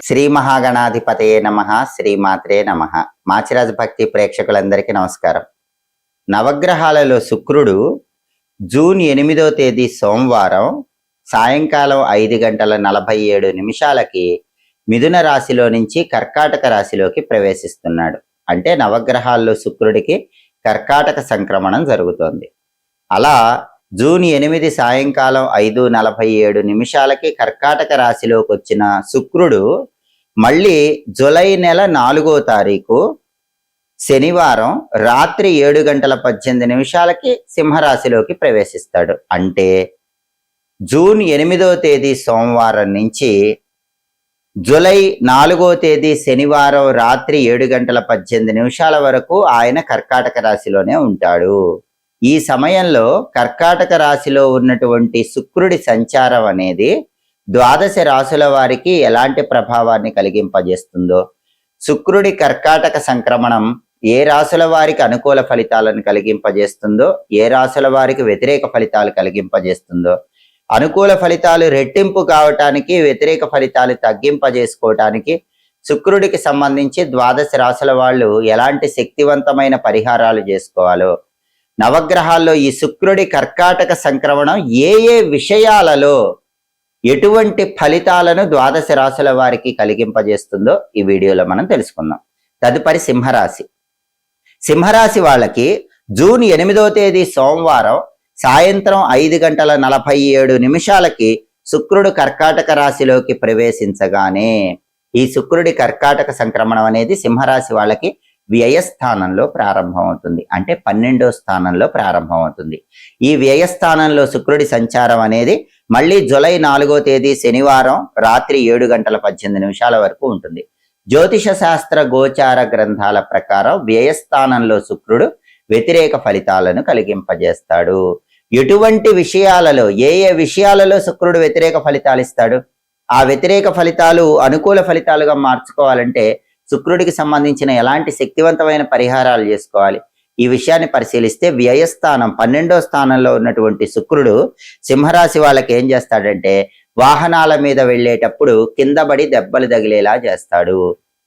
శ్రీ మహాగణాధిపతయే నమః. శ్రీమాత్రే నమః. మాచిరాజు భక్తి ప్రేక్షకులందరికీ నమస్కారం. నవగ్రహాలలో శుక్రుడు జూన్ 8వ తేదీ సోమవారం సాయంకాలం 5:47 మిథున రాశిలో నుంచి కర్కాటక రాశిలోకి ప్రవేశిస్తున్నాడు. అంటే నవగ్రహాల్లో శుక్రుడికి కర్కాటక సంక్రమణం జరుగుతోంది. అలా జూన్ 8 సాయంకాలం 5:47 కర్కాటక రాశిలోకి వచ్చిన శుక్రుడు మళ్ళీ జూలై నెల 4వ తారీఖు శనివారం రాత్రి 7:18 సింహరాశిలోకి ప్రవేశిస్తాడు. అంటే జూన్ 8వ తేదీ సోమవారం నుంచి జూలై 4వ తేదీ శనివారం రాత్రి 7:18 వరకు ఆయన కర్కాటక రాశిలోనే ఉంటాడు. ఈ సమయంలో కర్కాటక రాశిలో ఉన్నటువంటి శుక్రుడి సంచారం అనేది ద్వాదశ రాశుల వారికి ఎలాంటి ప్రభావాన్ని కలిగింపజేస్తుందో, శుక్రుడి కర్కాటక సంక్రమణం ఏ రాశుల వారికి అనుకూల ఫలితాలను కలిగింపజేస్తుందో, ఏ రాశుల వారికి వ్యతిరేక ఫలితాలు కలిగింపజేస్తుందో, అనుకూల ఫలితాలు రెట్టింపు కావటానికి, వ్యతిరేక ఫలితాలు తగ్గింపజేసుకోవటానికి శుక్రుడికి సంబంధించి ద్వాదశ రాశుల వాళ్ళు ఎలాంటి శక్తివంతమైన పరిహారాలు చేసుకోవాలో, నవగ్రహాల్లో ఈ శుక్రుడి కర్కాటక సంక్రమణం ఏ ఏ విషయాలలో ఎటువంటి ఫలితాలను ద్వాదశ రాశుల వారికి కలిగింపజేస్తుందో ఈ వీడియోలో మనం తెలుసుకుందాం. తదుపరి సింహరాశి. సింహరాశి వాళ్ళకి జూన్ 8వ తేదీ సోమవారం సాయంత్రం 5:47 శుక్రుడు కర్కాటక రాశిలోకి ప్రవేశించగానే ఈ శుక్రుడి కర్కాటక సంక్రమణం అనేది సింహరాశి వాళ్ళకి వ్యయస్థానంలో ప్రారంభమవుతుంది. అంటే 12వ స్థానంలో ప్రారంభమవుతుంది. ఈ వ్యయస్థానంలో శుక్రుడి సంచారం అనేది మళ్ళీ జూలై 4వ తేదీ శనివారం రాత్రి 7:18 వరకు ఉంటుంది. జ్యోతిష శాస్త్ర గోచార గ్రంథాల ప్రకారం వ్యయస్థానంలో శుక్రుడు వ్యతిరేక ఫలితాలను కలిగింపజేస్తాడు. ఎటువంటి విషయాలలో, ఏ ఏ విషయాలలో శుక్రుడు వ్యతిరేక ఫలితాలు ఇస్తాడు? ఆ వ్యతిరేక ఫలితాలు అనుకూల ఫలితాలుగా మార్చుకోవాలంటే శుక్రుడికి సంబంధించిన ఎలాంటి శక్తివంతమైన పరిహారాలు చేసుకోవాలి? ఈ విషయాన్ని పరిశీలిస్తే వ్యయస్థానం 12వ స్థానంలో ఉన్నటువంటి శుక్రుడు సింహరాశి వాళ్ళకి ఏం చేస్తాడంటే వాహనాల మీద వెళ్ళేటప్పుడు కింద పడి దెబ్బలు తగిలేలా చేస్తాడు.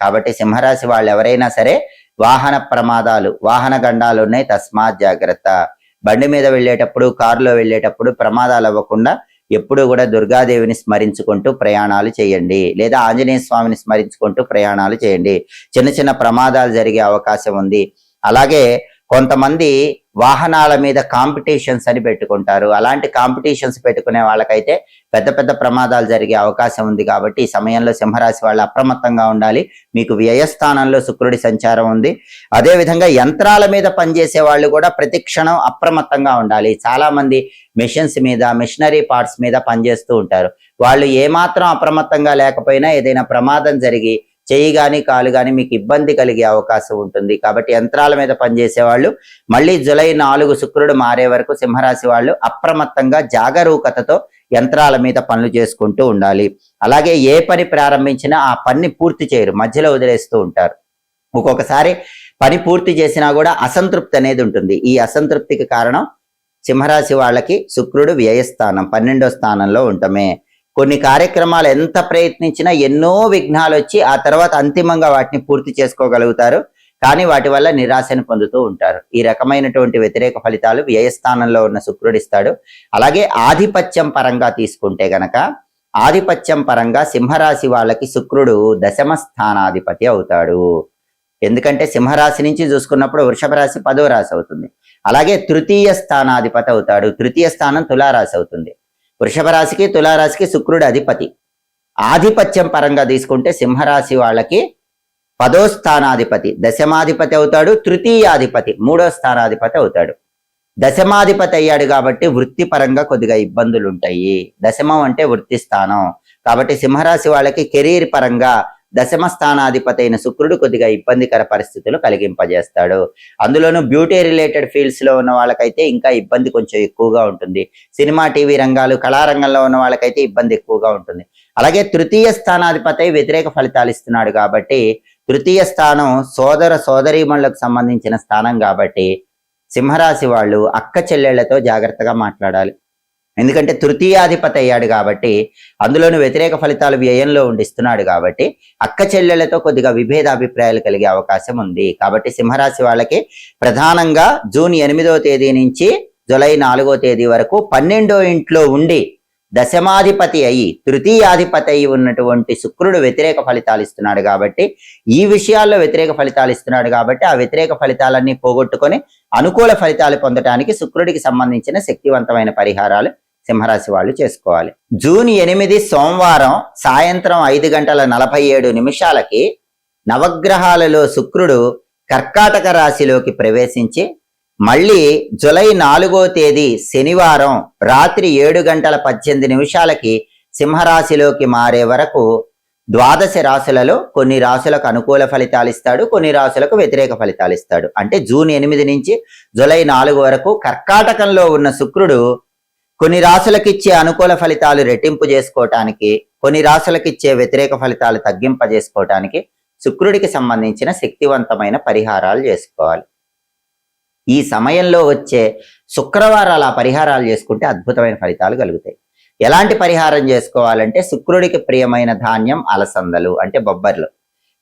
కాబట్టి సింహరాశి వాళ్ళు ఎవరైనా సరే వాహన ప్రమాదాలు, వాహన గండాలు ఉన్నాయి, తస్మాత్ జాగ్రత్త. బండి మీద వెళ్ళేటప్పుడు, కారులో వెళ్ళేటప్పుడు ప్రమాదాలు అవ్వకుండా ఎప్పుడు కూడా దుర్గాదేవిని స్మరించుకుంటూ ప్రయాణాలు చేయండి, లేదా ఆంజనేయ స్వామిని స్మరించుకుంటూ ప్రయాణాలు చేయండి. చిన్న చిన్న ప్రమాదాలు జరిగే అవకాశం ఉంది. అలాగే కొంతమంది వాహనాల మీద కాంపిటీషన్స్ అని పెట్టుకుంటారు. అలాంటి కాంపిటీషన్స్ పెట్టుకునే వాళ్ళకైతే పెద్ద పెద్ద ప్రమాదాలు జరిగే అవకాశం ఉంది. కాబట్టి ఈ సమయంలో సింహరాశి వాళ్ళు అప్రమత్తంగా ఉండాలి. మీకు వ్యయస్థానంలో శుక్రుడి సంచారం ఉంది. అదేవిధంగా యంత్రాల మీద పనిచేసే వాళ్ళు కూడా ప్రతి క్షణం అప్రమత్తంగా ఉండాలి. చాలా మంది మెషిన్స్ మీద, మిషనరీ పార్ట్స్ మీద పనిచేస్తూ ఉంటారు. వాళ్ళు ఏమాత్రం అప్రమత్తంగా లేకపోయినా ఏదైనా ప్రమాదం జరిగి చెయ్యి కానీ కాలు కానీ మీకు ఇబ్బంది కలిగే అవకాశం ఉంటుంది. కాబట్టి యంత్రాల మీద పనిచేసే వాళ్ళు మళ్ళీ జూలై 4 శుక్రుడు మారే వరకు సింహరాశి వాళ్ళు అప్రమత్తంగా జాగరూకతతో యంత్రాల మీద పనులు చేసుకుంటూ ఉండాలి. అలాగే ఏ పని ప్రారంభించినా ఆ పని పూర్తి చేయరు, మధ్యలో వదిలేస్తూ ఉంటారు. ఒక్కొక్కసారి పని పూర్తి చేసినా కూడా అసంతృప్తి అనేది ఉంటుంది. ఈ అసంతృప్తికి కారణం సింహరాశి వాళ్ళకి శుక్రుడు వ్యయస్థానం 12వ స్థానంలో ఉండటమే. కొన్ని కార్యక్రమాలు ఎంత ప్రయత్నించినా ఎన్నో విఘ్నాలు వచ్చి ఆ తర్వాత అంతిమంగా వాటిని పూర్తి చేసుకోగలుగుతారు. కానీ వాటి వల్ల నిరాశను పొందుతూ ఉంటారు. ఈ రకమైనటువంటి వ్యతిరేక ఫలితాలు వ్యయస్థానంలో ఉన్న శుక్రుడు ఇస్తాడు. అలాగే ఆధిపత్యం పరంగా తీసుకుంటే గనక, ఆధిపత్యం పరంగా సింహరాశి వాళ్ళకి శుక్రుడు 10వ స్థానాధిపతి అవుతాడు. ఎందుకంటే సింహరాశి నుంచి చూసుకున్నప్పుడు వృషభ రాశి 10వ రాశి అవుతుంది. అలాగే తృతీయ స్థానాధిపతి అవుతాడు. తృతీయ స్థానం తులారాశి అవుతుంది. వృషభ రాశికి, తులారాశికి శుక్రుడు అధిపతి. ఆధిపత్యం పరంగా తీసుకుంటే సింహరాశి వాళ్ళకి 10వ స్థానాధిపతి, దశమాధిపతి అవుతాడు. తృతీయాధిపతి 3వ స్థానాధిపతి అవుతాడు. దశమాధిపతి అయ్యాడు కాబట్టి వృత్తిపరంగా కొద్దిగా ఇబ్బందులు ఉంటాయి. దశమం అంటే వృత్తి స్థానం. కాబట్టి సింహరాశి వాళ్ళకి కెరీర్ పరంగా 10వ స్థానాధిపతి అయిన శుక్రుడు కొద్దిగా ఇబ్బందికర పరిస్థితులు కలిగింపజేస్తాడు. అందులోనూ బ్యూటీ రిలేటెడ్ ఫీల్డ్స్ లో ఉన్న వాళ్ళకైతే ఇంకా ఇబ్బంది కొంచెం ఎక్కువగా ఉంటుంది. సినిమా, టీవీ రంగాలు, కళారంగంలో ఉన్న వాళ్ళకైతే ఇబ్బంది ఎక్కువగా ఉంటుంది. అలాగే తృతీయ స్థానాధిపతి వ్యతిరేక ఫలితాలు ఇస్తున్నాడు కాబట్టి తృతీయ స్థానం సోదర సోదరీమణులకు సంబంధించిన స్థానం కాబట్టి సింహరాశి వాళ్ళు అక్క చెల్లెళ్లతో జాగ్రత్తగా మాట్లాడాలి. ఎందుకంటే తృతీయాధిపతి అయ్యాడు కాబట్టి, అందులోనూ వ్యతిరేక ఫలితాలు వ్యయంలో ఉండిస్తున్నాడు కాబట్టి అక్క చెల్లెళ్లతో కొద్దిగా విభేదాభిప్రాయాలు కలిగే అవకాశం ఉంది. కాబట్టి సింహరాశి వాళ్ళకి ప్రధానంగా జూన్ 8వ తేదీ నుంచి జూలై 4వ తేదీ వరకు 12వ ఇంట్లో ఉండి దశమాధిపతి అయి తృతీయాధిపతి అయి ఉన్నటువంటి శుక్రుడు వ్యతిరేక ఫలితాలు ఇస్తున్నాడు కాబట్టి, ఈ విషయాల్లో వ్యతిరేక ఫలితాలు ఇస్తున్నాడు కాబట్టి ఆ వ్యతిరేక ఫలితాలన్నీ పోగొట్టుకొని అనుకూల ఫలితాలు పొందడానికి శుక్రుడికి సంబంధించిన శక్తివంతమైన పరిహారాలు సింహరాశి వాళ్ళు చేసుకోవాలి. జూన్ 8 సోమవారం సాయంత్రం 5:47 నవగ్రహాలలో శుక్రుడు కర్కాటక రాశిలోకి ప్రవేశించి మళ్ళీ జూలై 4వ తేదీ శనివారం రాత్రి 7:18 సింహరాశిలోకి మారే వరకు ద్వాదశ రాశులలో కొన్ని రాశులకు అనుకూల ఫలితాలు ఇస్తాడు, కొన్ని రాశులకు వ్యతిరేక ఫలితాలు ఇస్తాడు. అంటే జూన్ 8 నుంచి జూలై 4 వరకు కర్కాటకంలో ఉన్న శుక్రుడు కొన్ని రాశులకు ఇచ్చే అనుకూల ఫలితాలు రెట్టింపు చేసుకోవటానికి, కొన్ని రాశులకు ఇచ్చే వ్యతిరేక ఫలితాలు తగ్గింపజేసుకోవటానికి శుక్రుడికి సంబంధించిన శక్తివంతమైన పరిహారాలు చేసుకోవాలి. ఈ సమయంలో వచ్చే శుక్రవారాల పరిహారాలు చేసుకుంటే అద్భుతమైన ఫలితాలు కలుగుతాయి. ఎలాంటి పరిహారం చేసుకోవాలంటే శుక్రుడికి ప్రియమైన ధాన్యం అలసందలు అంటే బొబ్బర్లు.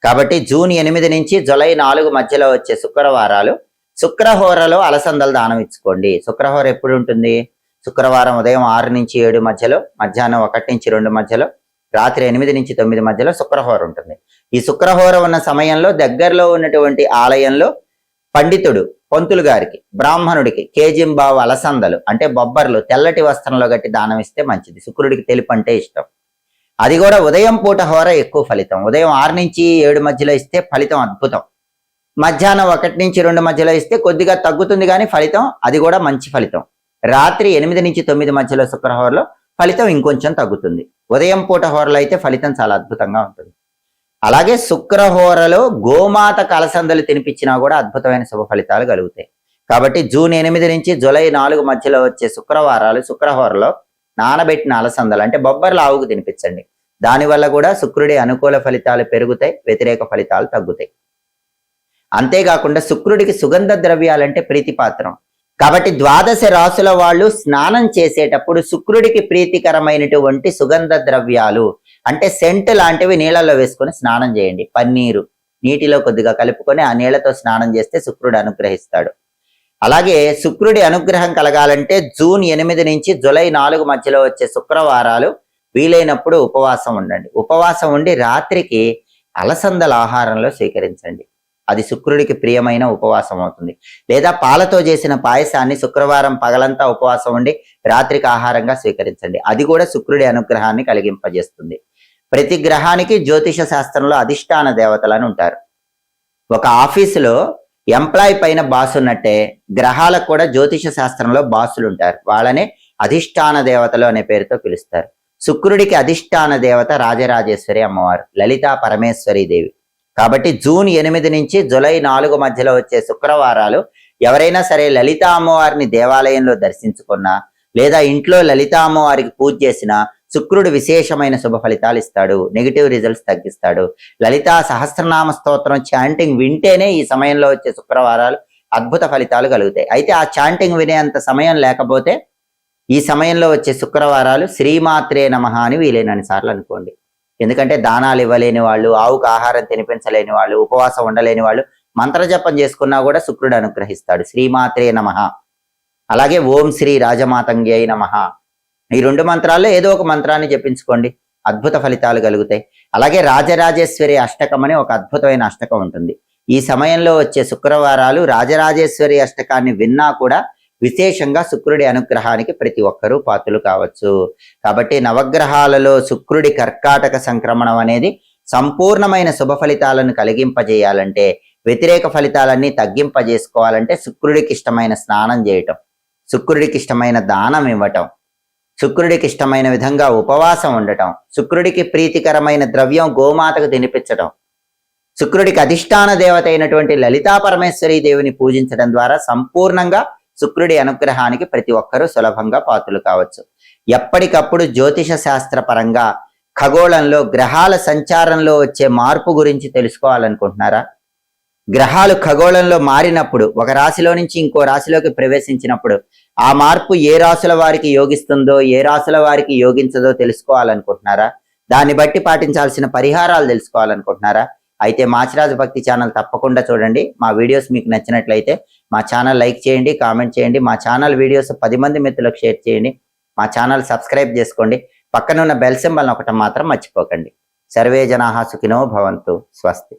కాబట్టి జూన్ 8 నుంచి జూలై 4 మధ్యలో వచ్చే శుక్రవారాలు శుక్రహోరలో అలసందలు దానం ఇచ్చుకోండి. శుక్రహోర ఎప్పుడు ఉంటుంది? శుక్రవారం ఉదయం 6 నుంచి 7 మధ్యలో, మధ్యాహ్నం 1 నుంచి 2 మధ్యలో, రాత్రి 8 నుంచి 9 మధ్యలో శుక్రహోర ఉంటుంది. ఈ శుక్రహోర ఉన్న సమయంలో దగ్గరలో ఉన్నటువంటి ఆలయంలో పండితుడు పంతులు గారికి, బ్రాహ్మణుడికి కేజింబావు అలసందలు అంటే బొబ్బర్లు తెల్లటి వస్త్రంలో గట్టి దానం ఇస్తే మంచిది. శుక్రుడికి తెలుపు అంటే ఇష్టం. అది కూడా ఉదయం పూట హోర ఎక్కువ ఫలితం. ఉదయం 6 నుంచి 7 మధ్యలో ఇస్తే ఫలితం అద్భుతం. మధ్యాహ్నం 1 నుంచి 2 మధ్యలో ఇస్తే కొద్దిగా తగ్గుతుంది కానీ ఫలితం అది కూడా మంచి ఫలితం. రాత్రి 8 నుంచి 9 మధ్యలో శుక్రహోరలో ఫలితం ఇంకొంచెం తగ్గుతుంది. ఉదయం పూట హోరలో అయితే ఫలితం చాలా అద్భుతంగా ఉంటుంది. అలాగే శుక్రహోరలో గోమాత కలసందలు తినిపించినా కూడా అద్భుతమైన శుభ ఫలితాలు కలుగుతాయి. కాబట్టి జూన్ 8 నుంచి జూలై 4 మధ్యలో వచ్చే శుక్రవారాలు శుక్రహోరలో నానబెట్టిన అలసందలు అంటే బొబ్బర్లు ఆవుకు తినిపించండి. దానివల్ల కూడా శుక్రుడి అనుకూల ఫలితాలు పెరుగుతాయి, వ్యతిరేక ఫలితాలు తగ్గుతాయి. అంతేకాకుండా శుక్రుడికి సుగంధ ద్రవ్యాలంటే ప్రీతిపాత్రం. కాబట్టి ద్వాదశ రాశుల వాళ్ళు స్నానం చేసేటప్పుడు శుక్రుడికి ప్రీతికరమైనటువంటి సుగంధ ద్రవ్యాలు అంటే సెంట్ లాంటివి నీళ్ళలో వేసుకొని స్నానం చేయండి. పన్నీరు నీటిలో కొద్దిగా కలుపుకొని ఆ నీళ్లతో స్నానం చేస్తే శుక్రుడు అనుగ్రహిస్తాడు. అలాగే శుక్రుడి అనుగ్రహం కలగాలంటే జూన్ 8 నుంచి జూలై 4 మధ్యలో వచ్చే శుక్రవారాలు వీలైనప్పుడు ఉపవాసం ఉండండి. ఉపవాసం ఉండి రాత్రికి అలసందల ఆహారంలో స్వీకరించండి. అది శుక్రుడికి ప్రియమైన ఉపవాసం అవుతుంది. లేదా పాలతో చేసిన పాయసాన్ని శుక్రవారం పగలంతా ఉపవాసం ఉండి రాత్రికి ఆహారంగా స్వీకరించండి. అది కూడా శుక్రుడి అనుగ్రహాన్ని కలిగింపజేస్తుంది. ప్రతి గ్రహానికి జ్యోతిష శాస్త్రంలో అధిష్టాన దేవతలను ఉంటారు. ఒక ఆఫీసులో ఎంప్లాయ్ పైన బాస్ ఉన్నట్టే గ్రహాలకు కూడా జ్యోతిష శాస్త్రంలో బాసులు ఉంటారు. వాళ్ళనే అధిష్టాన దేవతలు అనే పేరుతో పిలుస్తారు. శుక్రుడికి అధిష్టాన దేవత రాజరాజేశ్వరి అమ్మవారు, లలితా పరమేశ్వరి దేవి. కాబట్టి జూన్ 8 నుంచి జూలై 4 మధ్యలో వచ్చే శుక్రవారాలు ఎవరైనా సరే లలితా అమ్మవారిని దేవాలయంలో దర్శించుకున్నా లేదా ఇంట్లో లలితా అమ్మవారికి పూజ చేసినా శుక్రుడు విశేషమైన శుభ ఫలితాలు ఇస్తాడు, నెగిటివ్ రిజల్ట్స్ తగ్గిస్తాడు. లలితా సహస్రనామ స్తోత్రం చాంటింగ్ వింటేనే ఈ సమయంలో వచ్చే శుక్రవారాలు అద్భుత ఫలితాలు కలుగుతాయి. అయితే ఆ చాంటింగ్ వినేంత సమయం లేకపోతే ఈ సమయంలో వచ్చే శుక్రవారాలు శ్రీమాత్రే నమః అని వీలైనన్ని సార్లు అనుకోండి. ఎందుకంటే దానాలు ఇవ్వలేని వాళ్ళు, ఆవుకు ఆహారం తినిపించలేని వాళ్ళు, ఉపవాసం ఉండలేని వాళ్ళు మంత్రజపం చేసుకున్నా కూడా శుక్రుడు అనుగ్రహిస్తాడు. శ్రీమాత్రే నమః, అలాగే ఓం శ్రీ రాజమాతంగ్యై నమః, ఈ 2 మంత్రాల్లో ఏదో ఒక మంత్రాన్ని జపించుకోండి, అద్భుత ఫలితాలు కలుగుతాయి. అలాగే రాజరాజేశ్వరి అష్టకం అని ఒక అద్భుతమైన అష్టకం ఉంటుంది. ఈ సమయంలో వచ్చే శుక్రవారాలు రాజరాజేశ్వరి అష్టకాన్ని విన్నా కూడా విశేషంగా శుక్రుడి అనుగ్రహానికి ప్రతి ఒక్కరూ పాత్రులు కావచ్చు. కాబట్టి నవగ్రహాలలో శుక్రుడి కర్కాటక సంక్రమణం అనేది సంపూర్ణమైన శుభ ఫలితాలను కలిగింపజేయాలంటే, వ్యతిరేక ఫలితాలన్నీ తగ్గింపజేసుకోవాలంటే శుక్రుడికి ఇష్టమైన స్నానం చేయటం, శుక్రుడికి ఇష్టమైన దానం ఇవ్వటం, శుక్రుడికి ఇష్టమైన విధంగా ఉపవాసం ఉండటం, శుక్రుడికి ప్రీతికరమైన ద్రవ్యం గోమాతకు తినిపించటం, శుక్రుడికి అధిష్టాన దేవత అయినటువంటి లలితా పరమేశ్వరి దేవిని పూజించడం ద్వారా సంపూర్ణంగా శుక్రుడి అనుగ్రహానికి ప్రతి ఒక్కరూ సులభంగా పాత్రులు కావచ్చు. ఎప్పటికప్పుడు జ్యోతిష శాస్త్ర పరంగా ఖగోళంలో గ్రహాల సంచారంలో వచ్చే మార్పు గురించి తెలుసుకోవాలనుకుంటున్నారా? గ్రహాలు ఖగోళంలో మారినప్పుడు ఒక రాశిలో నుంచి ఇంకో రాశిలోకి ప్రవేశించినప్పుడు ఆ మార్పు ఏ రాశుల వారికి యోగిస్తుందో ఏ రాశుల వారికి యోగించదో తెలుసుకోవాలనుకుంటున్నారా? దాన్ని బట్టి పాటించాల్సిన పరిహారాలు తెలుసుకోవాలనుకుంటున్నారా? అయితే మాచిరాజు భక్తి ఛానల్ తప్పకుండా చూడండి. మా వీడియోస్ మీకు నచ్చినట్లయితే మా ఛానల్ లైక్ చేయండి, కామెంట్ చేయండి. మా ఛానల్ వీడియోస్ 10 మంది మిత్రులకు షేర్ చేయండి. మా ఛానల్ సబ్స్క్రైబ్ చేసుకోండి. పక్కనున్న బెల్ సింబల్ నొక్కటం మాత్రం మర్చిపోకండి. సర్వే జనాః సుఖినో భవంతు. స్వస్తి.